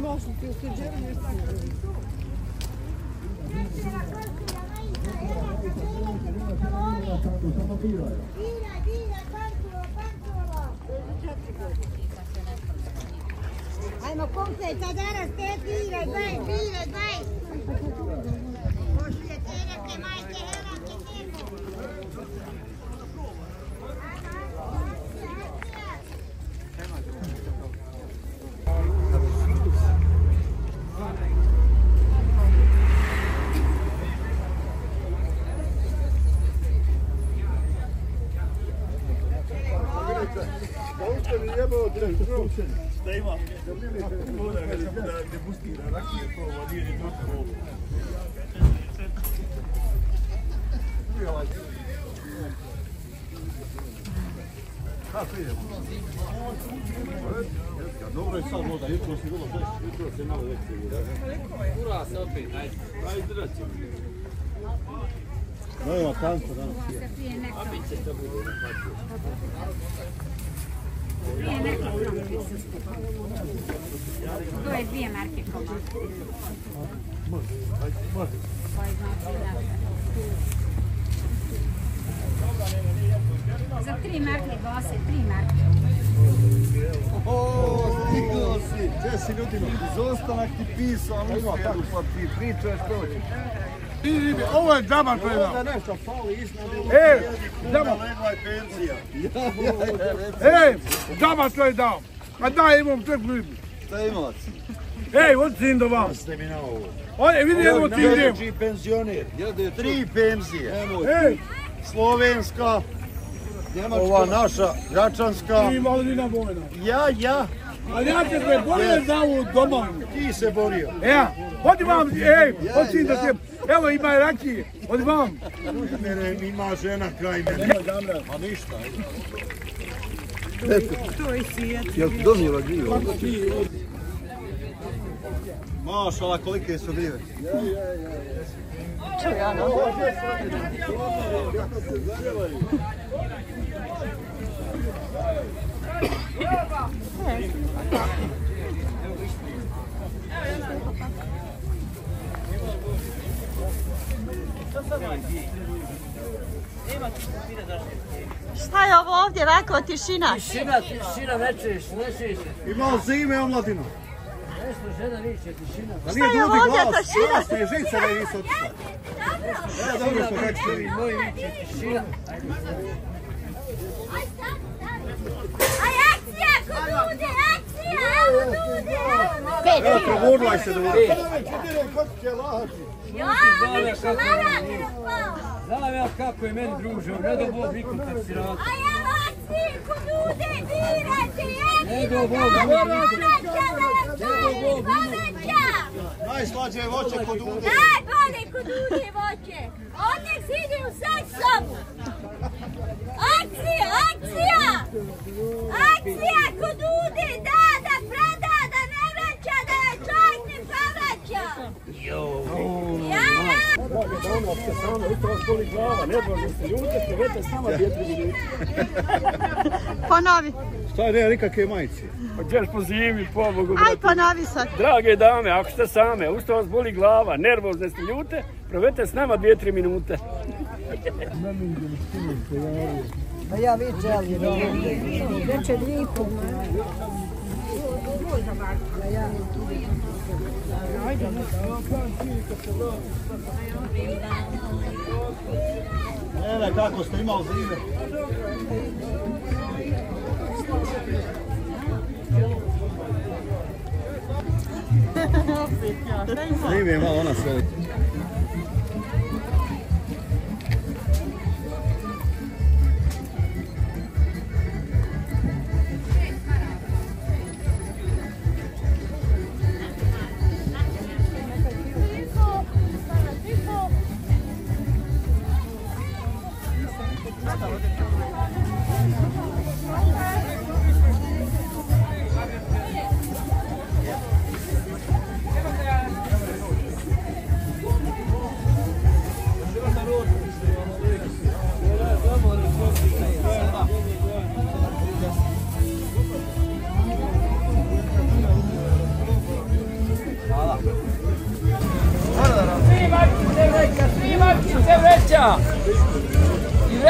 mašli, ste džerni, šta ajmo komplej, sad danas te biraj, daj. Pošlje tereke, majke, helanke, termo. Šta ima? Mora da ne pusti na rakije, to nije ni došlo. Kako ide? Dobro je sad voda, jutro si bilo bez, jutro se malo veće. Ura se opet, ajde draći. No ima kanto danas. A bit će to bude na paču. To je 2 marke komad. Može. Koji znači za 3 marke gose, 3 marke. Stigao si, gdje si ljudino? Izostanak ti pisao, uspjedu, pa ti pričaš proći. Ovo je džaba to je dao. Onda nešto fali iznad. Džaba. Legla je penzija. Džaba to je dao. A daj imam tek blizu. Šta imac? Od sin do vam. Ste mi na ovo. Vidi evo ti idem. Jedeći penzioner. 3 penzije. Slovenska. Ova naša, Gračanska. Ti malo dina bojna. Ja. Ali ja te se borio za ovu domovinu. Ti se borio. Hodi vam, hodi sin da se... Evo ima i rakije, hodi vam. Mene ima žena kraj mene. A ništa. to je svijet. Jel ti donijela gljiva? Mašala, kolike su gljive. Čujano. Šta je ovo ovdje, ovako tišina? Tišina, nećeš. Imao zime, omladino. Nešto žena viče, tišina. Šta je ovo ovdje, tišina? Glasno je, žica da je nisu otišla. Dobro smo kako ste vi. Moj viče, tišina. Aj, akcija, kod ljudi, akcija, evo ljudi, Evo, probudlaj se da vidi. Ja, mi ću marati na pao. Znam ja kako je meni druže, ne do Bog viku kad si rad. Aj, evo akcije, kod ljudi, dirajte, Ne do Bog, Najslađe je voće kod ude. najbolje kod ljudi voće. Odnek sidi u sad sobu. Akcija, kod ljudi, da preda, da ne vraća, da je čovjek ne povraća. Ja. Ono, ste same, jutro vas boli glava, nedvožno ste ljute, prevete s nama 2-3 minute. Ponovi. Šta je nikakve majice? Pa gdješ po zimi, pobogu, Aj, ponovi sad. Drage dame, ako ste same, usto vas boli glava, nervozne ste ljute, prevete s nama 2-3 minute. A ja viče, ali veće 2,5. Ne, kako ste imali zime? Zime je malo ona sve.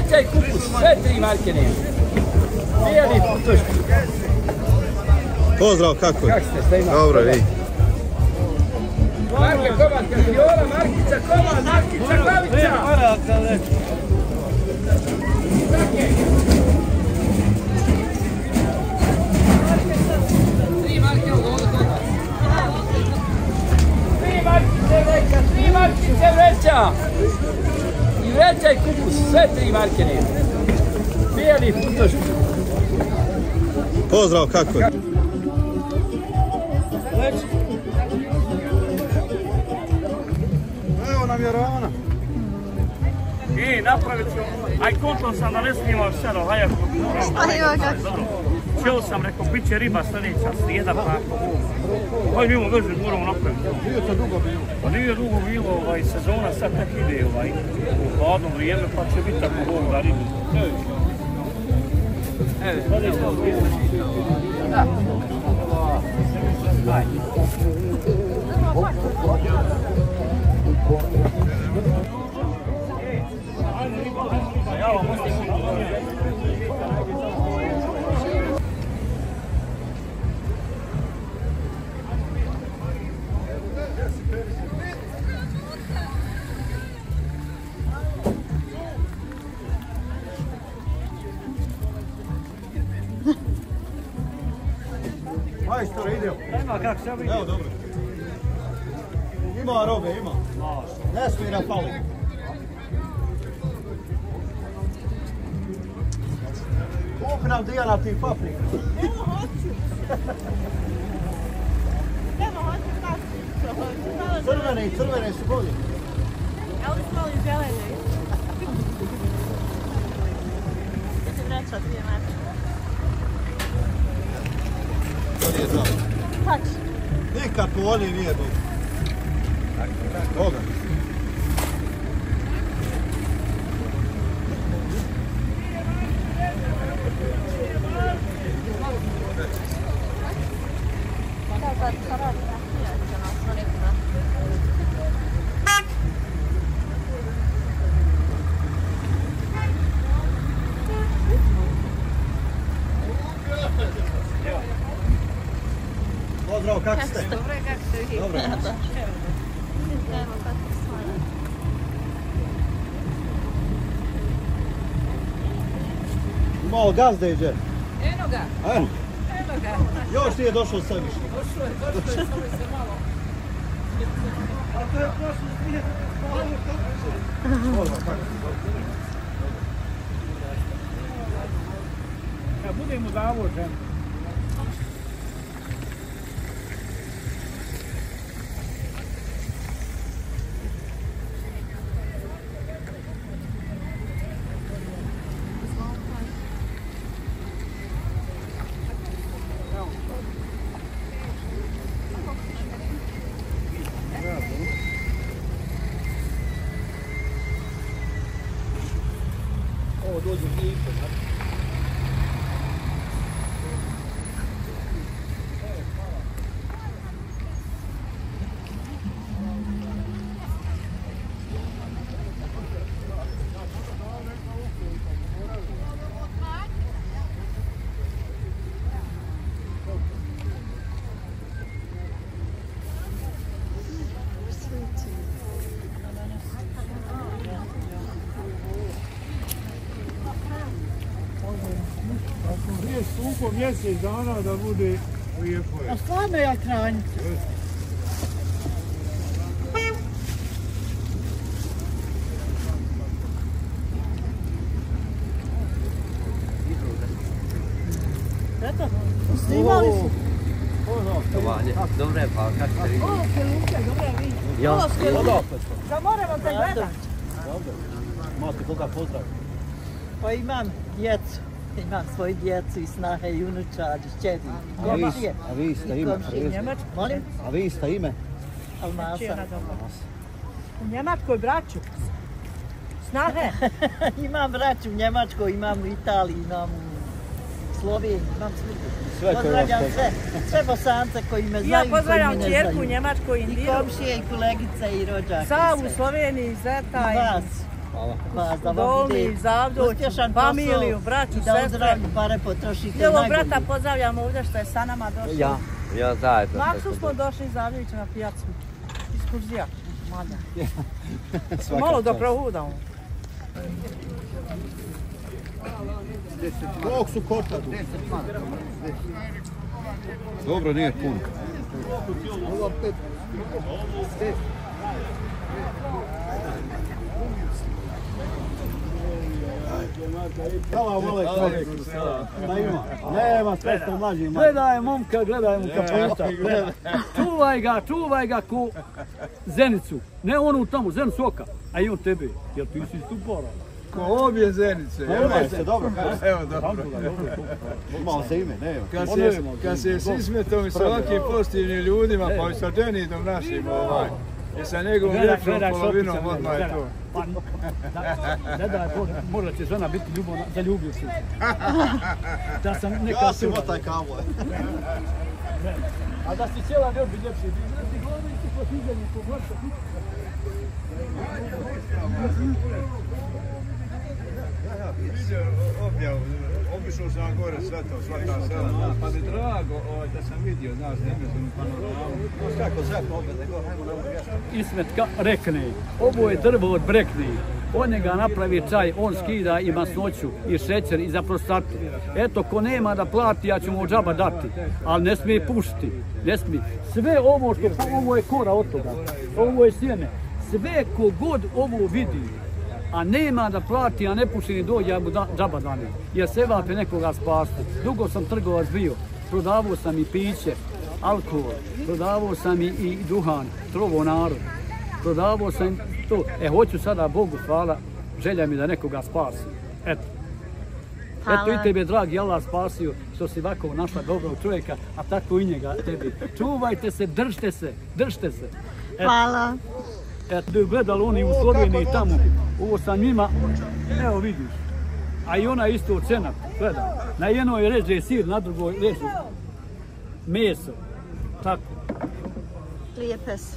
vreća i kupus, sve 3 marke nema. Bijeli putoški. Pozdrav, kako je? Kako ste, sve imate? Dobro, vi. Marke komad, kardiola, Markica komad, Markica glavica. Tri markice vreća. I vreća i kupus, sve 3 marke nema. Bijeli putoški. Pozdrav, kako je? Evo nam je rana. Napravit ću, aj konto sam da ne snimao selo, hajako. Šta ima kako? Dobro, čeo sam, rekao, bit će riba sljedeća srijeda, pa ako ovo nimo vežu, moramo napraviti. Nije to dugo bilo. Pa nije dugo bilo, sezona sad tek ide, u hladno vrijeme, pa će biti tako Bog da ribu. Majstore, idemo. Nema kako se vidi. Evo, dobro. Ima robe, ima. Ne smije nam pali. Koliko nam Dijana ti paprika? Evo hoću. Evo hoću tako. Crvene su bolje. Ja li smo li zelene? Idete vreća 2 marke. To nije dobro. Kako? Nikad po oni nije dobro. Boga. Pozdrav, kako ste? Dobro je kako ste vi. Dobro. Evo kako stvari. Malo gazde iđe. Eno ga. Ajmo. Eno ga. Još nije došao sebi. Došlo je samo se malo. Ja budem u zavođen. Ovo dođe nije isto, znači. Prije skupo mjesec dana da bude lijepo. A stvarno ja kranjica. Eto, snimali su. Dobre, pa kako ste vidjeli? Ovo ste luke, dobro vi. Ja. Da moramo te gledat. Imate koga pozdrav? Pa imam djecu. Imam svoju djecu i snahe i unučadi, šćedi. A vi ste ime? Molim? A vi ste ime? Almasa. U Njemačkoj braću. Snahe. Imam braću u Njemačkoj, imam u Italiji, imam u Sloveniji, imam sve. Pozdravljam sve Bosance koji me znaju i koji me ne znaju. Ja pozdravljam čerku u Njemačkoj, i Indiru. komšije, i kolegice, i rođake. Savu u Sloveniji, Zeta. I vas. Vas da vam Doli, bude Zavdoć, uspješan familiju, posao braću, i da sestre. uzrajno pare potrošite I ovog najbolje. brata pozdravljamo ovdje što je sa nama došao. Ja zajedno. Maksu smo došli iz Zavljevića na pijacu. Iskurzija. Mada. Malo da prohudamo. Koliko su košta? Dobro, nije puno. Salam alejkum. Nema sve što mlađi. Gledaj momka, gledaj mu kapeta. Čuvaj ga ko zenicu. Ne onu tamo, zenicu oka, a i on tebe. Jel ti si stupora? Ko obje zenice. Se dobro. Evo dobro. Malo se ime, ne. Kad se s Ismetom i sa ovakvim pozitivnim ljudima, pa i sa Denidom našim, i sa njegovom ljepšom polovinom, odmah je to. Gledaj, možda će žena biti ljubavna, zaljubio se. Da sam neka Ja si motaj kavo. A da si cijela ne bi ljepši. Ti gledaj ti posizanje, pogledaj. Vidio objavu, obišao sam gore sve to, sva ta sela, pa mi drago da sam vidio, znaš, nemezunu panoramu. Kako zeko opet, nego hajmo na ovo. Ismet rekne, ovo je drvo od brekne, on njega napravi čaj, on skida i masnoću, i šećer, i za prostatu. Eto, ko nema da plati, ja ću mu džaba dati, ali ne smije pušiti, ne smije. Sve ovo što, ovo je kora od toga, ovo je sjeme, sve kogod ovo vidi, a nema da plati, a ne puši ni dođe, ja mu džaba dane, jer se vape nekoga spasti. Dugo sam trgovac bio, prodavao sam i piće, alkohol, prodavao sam i duhan, trovo narod, prodavao sam to. Hoću sada, Bogu hvala, želja mi da nekoga spasi. Eto. Eto i tebe, dragi Allah, spasio što si ovako našla dobrog čovjeka, a tako i njega tebi. Čuvajte se, držte se. Eto. Hvala. Eto, gledali oni u Sloveniji tamo, ovo sa njima, evo vidiš. A i ona isto od cena, gledaj. Na jednoj reže sir, na drugoj reže meso. Tako. Lijepe su.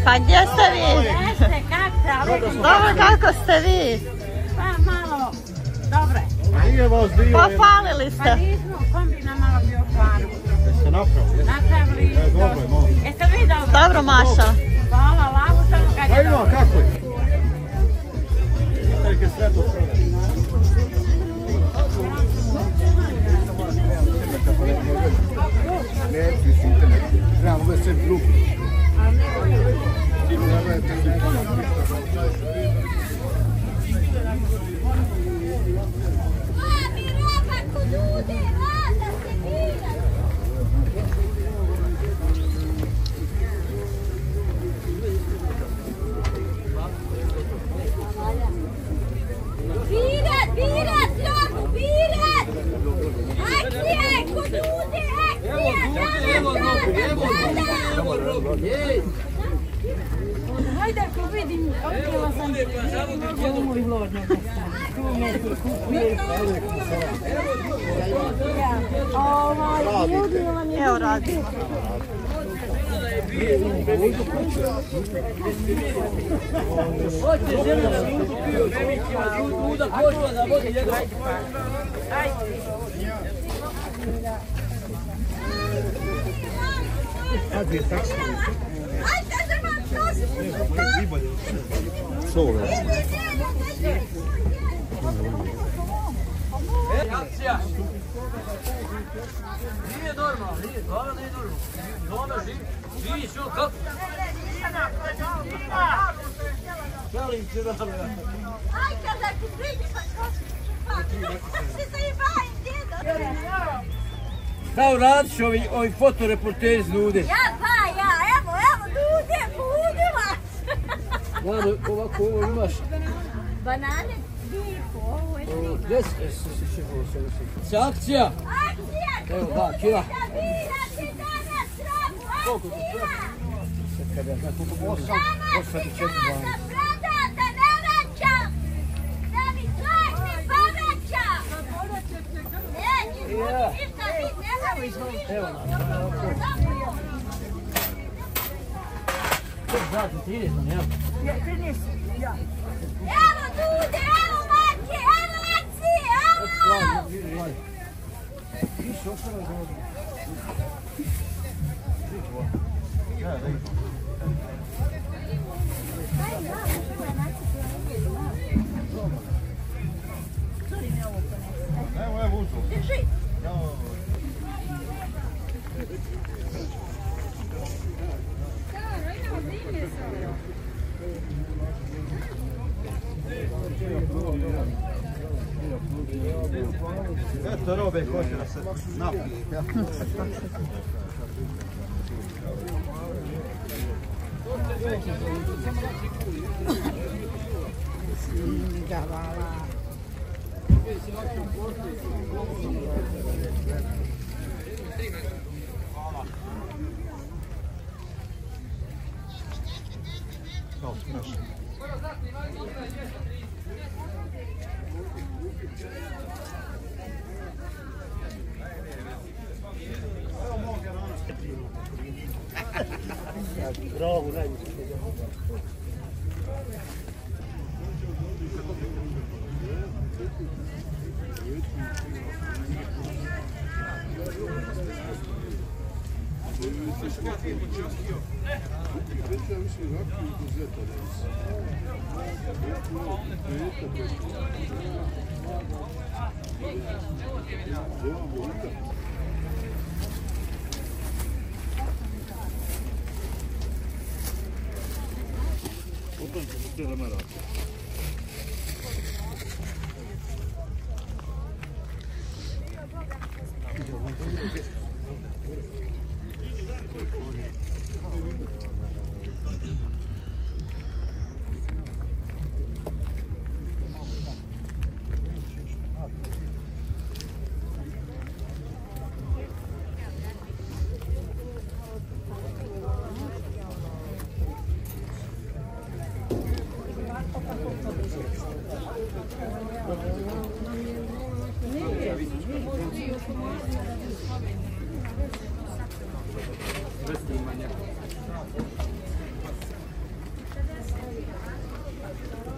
Pa gdje ste vi? Jeste, kak ste? Dobro, kako ste vi? Pa malo, dobre. Pofalili Pa ste. nismo, kombina malo bio faru. Jeste napravili? Napravili. Dobro je, malo. Jeste vi dobro? Dobro, Maša. Hvala, lavu samo kad je dobro. Kako je? Nek je sve to sve. Ne, ti si internet. Trebamo gledati sve grupu. Mami, roba ko ljudi, rada se bira. Birat, robu, birat! Akcija je ko ljudi, akcija! Hajde ako vidim, otkriva sam umoj vlodnje. Tu me ti kupuje. Ljudi vam je... Evo radi. Hoće žena da ludu pio, luda košla da vodi njega. Ajde, zrma, Akcija! Nije normalno, nije, stvarno nije normalno. Ona živi što kako? Šalim se da me. Aj, kada ti priđi, pa se zajebaj, djedo. Šta uradiš ovi fotoreporteri nude? Evo, nude vas. Vlado, ovako ovo imaš. Banane, lijepo, ovo je lijepo. Gdje se akcija? Akcija! Evo, 2 kila. Birate danas rabu, akcija! Samo se prodata, ne vraćam! Da mi tražni povraćam! Neće, ništa biti, ne možeš Evo, znači, ti ideš na njemu. Evo ljudi, evo mači, evo akcije, evo! Evo, uđu. Drži! Eto robe hoće da se napije. Bravo, najviše.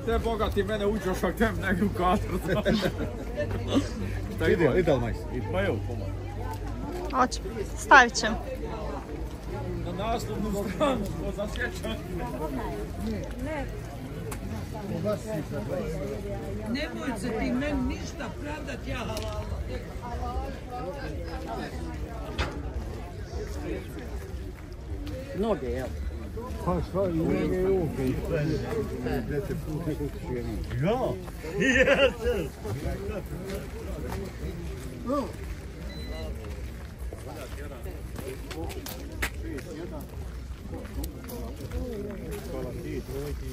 Te bogati mene uđoš ak tem negdje u katru. Ide li majs? Pa evo, pomag. Hoće, stavit ćemo. Na naslovnu stranu smo zasjećali. Nemoj se ti meni ništa pravdat, ja halala. Noge, jel? Pa šta i noge i ruke i sve. 10 puta kako ću je vidio. Ja? Jeste! Hvala ti, trojki.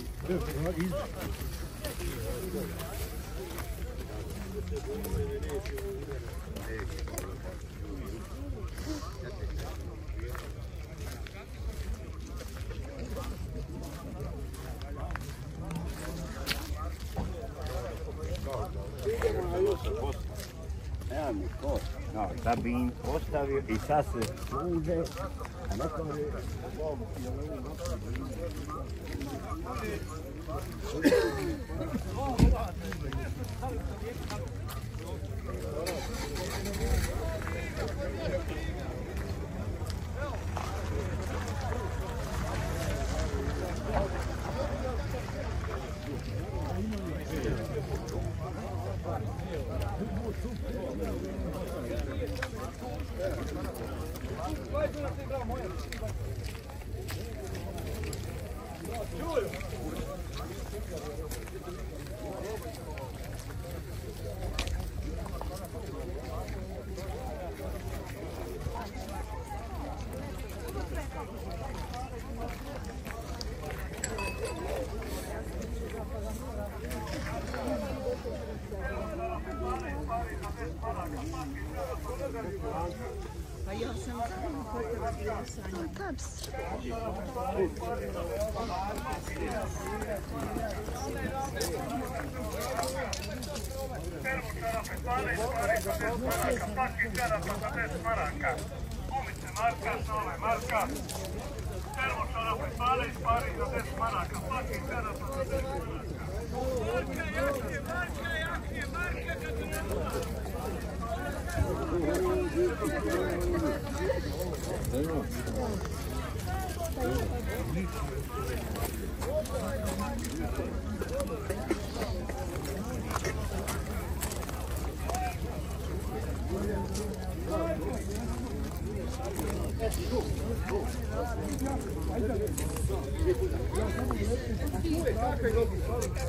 Evo mi ko, no, da bi im postavio i sad se služe, a neko je... Pa ja sam hotela bila sanjati. Taps.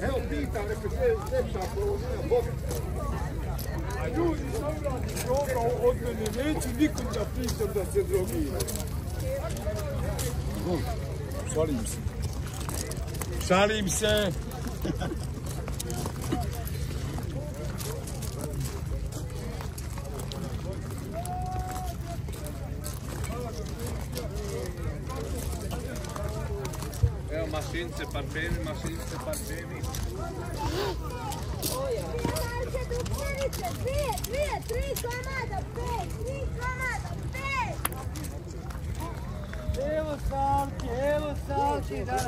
Evo pitam, rekao, lepša položina Boga. A ljudi savrati droga od mene, neću nikom da pričam da se drogira. Šalim se. Šalim se. Evo mašince, parfemi, mašince, parfemi. Dvije, tri komada, tri komada, Evo Salki, danas.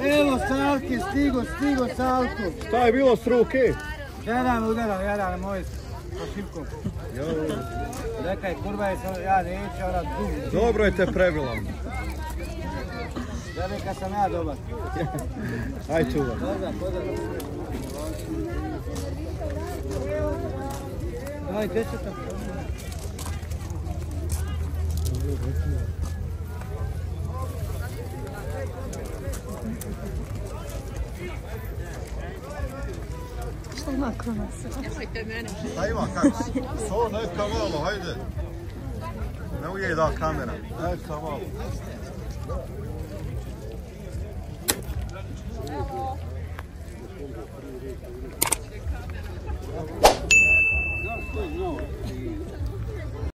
Evo Salki, stigo Salku. Šta je bilo s ruke? Jedan udara, moj sa šipkom. Rekaj, kurva je, ja neću, ona dugo. Dobro je te prebila. Ja rekao sam ja dobar. Aj čuvaj. Aj, dečeta. Šta ima kronos? Nemojte mene. Šta ima kako? So, neka malo, hajde. Ne ujeda kamera. Neka malo.